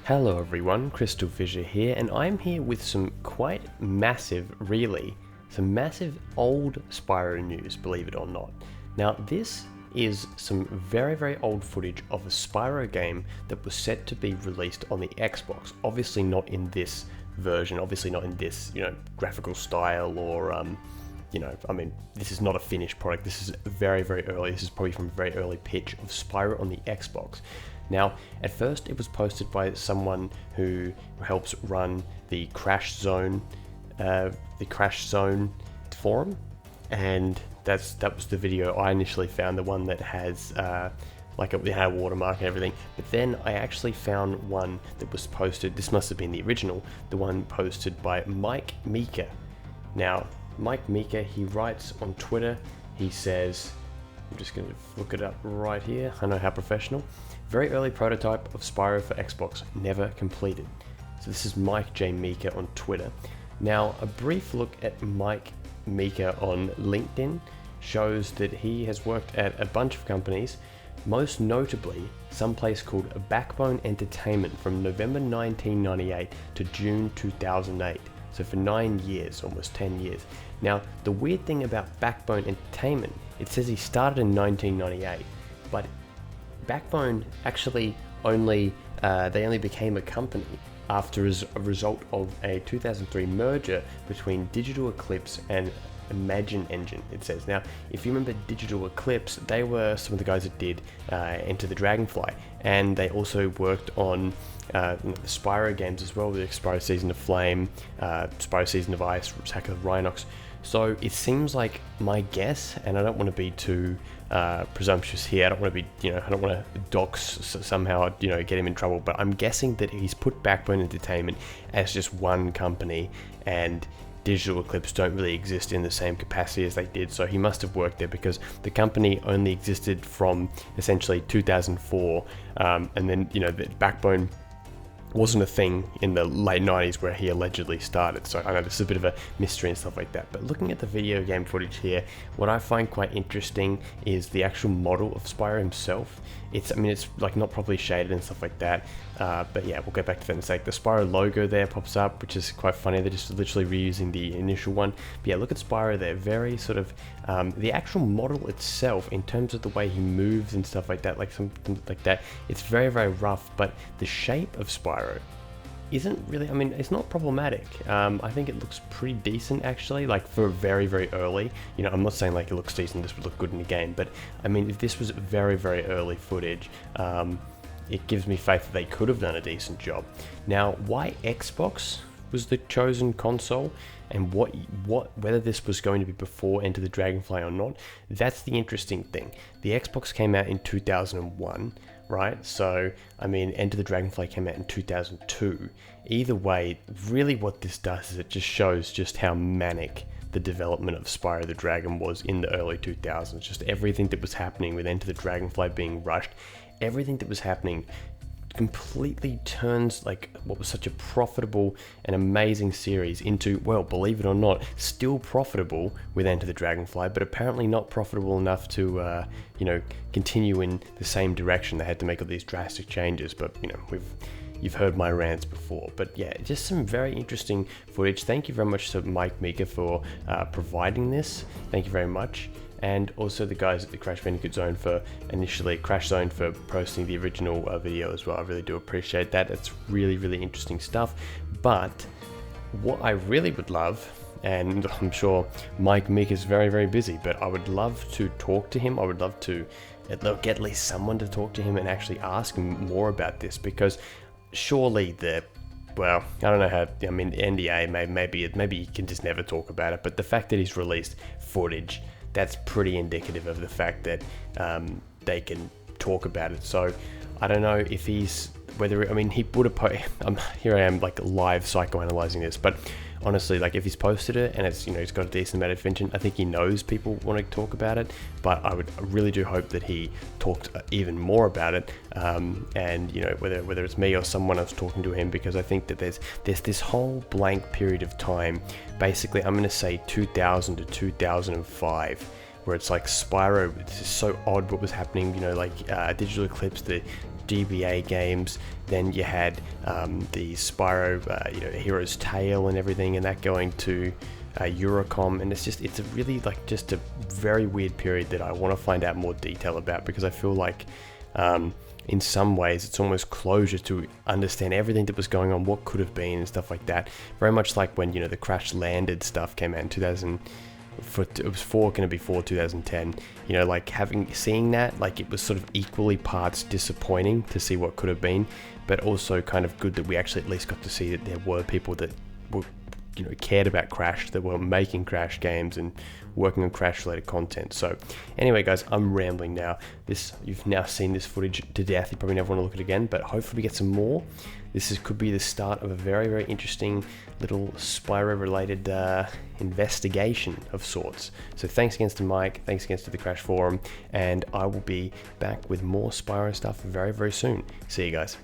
Hello everyone, Crystal Fisher here, and I'm here with some quite massive, some massive old Spyro news, believe it or not. Now this is some very old footage of a Spyro game that was set to be released on the Xbox. Obviously not in this version, obviously not in this, graphical style or, this is not a finished product. This is very early. This is probably from a very early pitch of Spyro on the Xbox. Now, at first it was posted by someone who helps run the CrashZone Forum, and that was the video I initially found, the one that has it had a watermark and everything. But then I actually found one that was posted. This must have been the original, the one posted by Mike Meeker. Now, Mike Meeker, he writes on Twitter. He says, I'm just going to look it up right here. I know how professional. Very early prototype of Spyro for Xbox, never completed. So this is Mike J. Meeker on Twitter. Now, a brief look at Mike Meeker on LinkedIn shows that he has worked at a bunch of companies, most notably some place called Backbone Entertainment from November 1998 to June 2008. So for 9 years, almost 10 years. Now, the weird thing about Backbone Entertainment, it says he started in 1998, but Backbone actually only became a company after as a result of a 2003 merger between Digital Eclipse and Imagine Engine, it says. Now, if you remember Digital Eclipse, they were some of the guys that did Enter the Dragonfly, and they also worked on the Spyro games as well, the Spyro Season of Flame, Spyro Season of Ice, Attack of the Rhinox. So it seems like, my guess, and I don't want to be too presumptuous here, I don't want to be, I don't want to dox somehow, get him in trouble, but I'm guessing that he's put Backbone Entertainment as just one company, and Digital Eclipse don't really exist in the same capacity as they did, so he must have worked there because the company only existed from essentially 2004, and then, the Backbone wasn't a thing in the late 90s where he allegedly started. So I know this is a bit of a mystery and stuff like that. But looking at the video game footage here, what I find quite interesting is the actual model of Spyro himself. It's like not properly shaded and stuff like that. But yeah, we'll get back to that in a sec. The Spyro logo there pops up, which is quite funny. They're just literally reusing the initial one. But yeah, look at Spyro there. Very sort of, the actual model itself, in terms of the way he moves and stuff like that, like something like that, it's very rough. But the shape of Spyro isn't really, it's not problematic. I think it looks pretty decent actually, like for very early. I'm not saying like it looks decent, this would look good in the game, but if this was very early footage, it gives me faith that they could have done a decent job. Now, why Xbox was the chosen console, and whether this was going to be before Enter the Dragonfly or not, that's the interesting thing. The Xbox came out in 2001, right? So, Enter the Dragonfly came out in 2002. Either way, really what this does is it just shows just how manic the development of Spyro the Dragon was in the early 2000s. Just everything that was happening with Enter the Dragonfly being rushed, everything that was happening completely turns like what was such a profitable and amazing series into, well, believe it or not, still profitable with Enter the Dragonfly, but apparently not profitable enough to continue in the same direction. They had to make all these drastic changes, but you've heard my rants before. But yeah, just some very interesting footage. Thank you very much to Mike Meeker for providing this. Thank you very much. And also the guys at the Crash Bandicoot Zone for CrashZone for posting the original video as well. I really do appreciate that. It's really interesting stuff. But what I really would love, and I'm sure Mike Meeker is very busy, but I would love to talk to him. I would love to get at least someone to talk to him and actually ask him more about this, because surely I don't know how, the NDA, maybe you can just never talk about it, but the fact that he's released footage, that's pretty indicative of the fact that they can talk about it. So I don't know if he would have here I am like live psychoanalyzing this, but honestly, like if he's posted it and it's he's got a decent amount of attention, I think he knows people want to talk about it. But I really do hope that he talked even more about it, and whether it's me or someone else talking to him, because I think that there's this whole blank period of time, basically I'm going to say 2000 to 2005, where it's like Spyro, this is so odd what was happening, Digital Eclipse, the GBA games. Then you had the Spyro, Hero's Tale and everything, and that going to Eurocom, and it's a really just a very weird period that I want to find out more detail about, because I feel like in some ways it's almost closure to understand everything that was going on, what could have been and stuff like that. Very much like when the Crash Landed stuff came out in 2000. It was going to be for 2010. Seeing that, it was sort of equally parts disappointing to see what could have been, but also kind of good that we actually at least got to see that there were people that were cared about Crash, that were making Crash games and working on Crash related content. So anyway guys, I'm rambling now. You've now seen this footage to death. You probably never want to look at it again, but hopefully we get some more. Could be the start of a very, very interesting little Spyro related investigation of sorts. So thanks again to Mike, thanks again to the Crash Forum, and I will be back with more Spyro stuff very, very soon. See you guys.